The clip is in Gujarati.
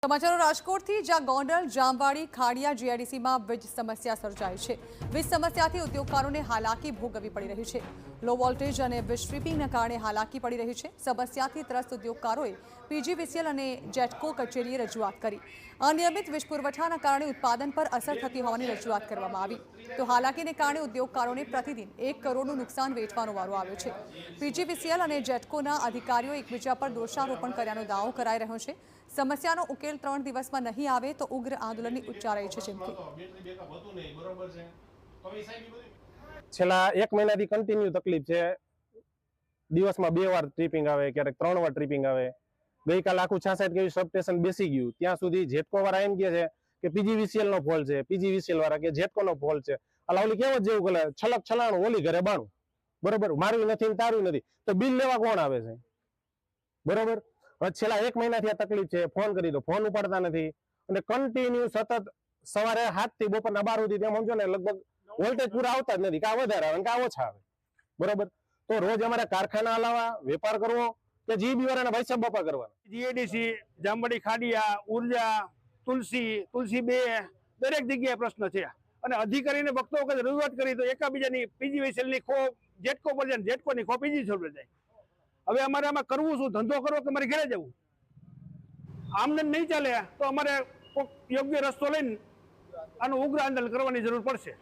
સમાચારો રાજકોટથી જ્યાં ગોંડલ જામવાડી ખાડિયા જીઆઈડીસીમાં વીજ સમસ્યા સર્જાઈ છે। વીજ સમસ્યાથી ઉદ્યોગકારોને હાલાકી ભોગવવી પડી રહી છે। લો વોલ્ટેજ અને વીજ સ્ટ્રીપિંગના કારણે હાલાકી પડી રહી છે। સમસ્યાથી ત્રસ્ત ઉદ્યોગકારોએ પીજીવીસીએલ અને જેટકો કચેરીએ રજૂઆત કરી। અનિયમિત વીજ પુરવઠાના કારણે ઉત્પાદન પર અસર થતી હોવાની રજૂઆત કરવામાં આવી તો હાલાકીને કારણે ઉદ્યોગકારોને પ્રતિદિન 1 કરોડનું નુકસાન વેઠવાનો વારો આવ્યો છે। પીજીવીસીએલ અને જેટકોના અધિકારીઓ એકબીજા પર દોષારોપણ કર્યાનો દાવો કરાઈ રહ્યો છે। સમસ્યાનો ઉકેલ 3 દિવસમાં નહીં આવે તો ઉગ્ર આંદોલનની ઉચ્ચારાઈ છે ચીમકી। છેલ્લા 1 મહિનાથી કન્ટિન્યુ તકલીફ છે। દિવસમાં 2 વાર ટ્રીપિંગ આવે, ક્યારેક 3 વાર ટ્રીપિંગ આવે। ગઈકાલ આખું 66 કેવી સબસ્ટેશન બેસી ગયું, ત્યાં સુધી જેટકો વાળા એમ કહે છે કે પીજીવીસીએલ નો ફોલ્ટ છે, પીજીવીસીએલ વાળા કે જેટકો નો ફોલ્ટ છે। અલાવલી કેવો જેવું કરે, છલક છલાણું ઓલી ઘરે બાણું, બરોબર, મારું નથી તારું નથી, તો બિલ લેવા કોણ આવે છે, બરોબર। છેલ્લા 1 મહિનાથી આ તકલીફ છે। ફોન કરી તો ફોન ઉપાડતા નથી અને કન્ટિન્યુ સતત સવારે 7 થી બપોરના 12 સુધી તેમ સમજો ને લગભગ વોલ્ટેજ પૂરા આવતા જ નથી, કા વધારે આવે કા ઓછા આવે, બરોબર। તો રોજ અમારે કારખાના હલાવવા, વેપાર કરવો કે જીબી વાળાના પૈસા બપા કરવાના। જીએડીસી, જામવાડી ખાડિયા, ઉર્જા, તુલસી 2 દરેક જગ્યાએ પ્રશ્ન છે અને અધિકારીને વખતો વખત રજૂઆત કરી તો એકાબીજાની પીજીવીસીએલની ખો જેટકો પર જાય, જેટકોની ખો પીજીવીસીએલ પર જાય। હવે અમારે આમાં કરવું શું? ધંધો કરવો કે મારે ઘરે જવું? આમને નહીં ચાલે તો અમારે યોગ્ય રસ્તો લઈને આનું ઉગ્ર આંદોલન કરવાની જરૂર પડશે।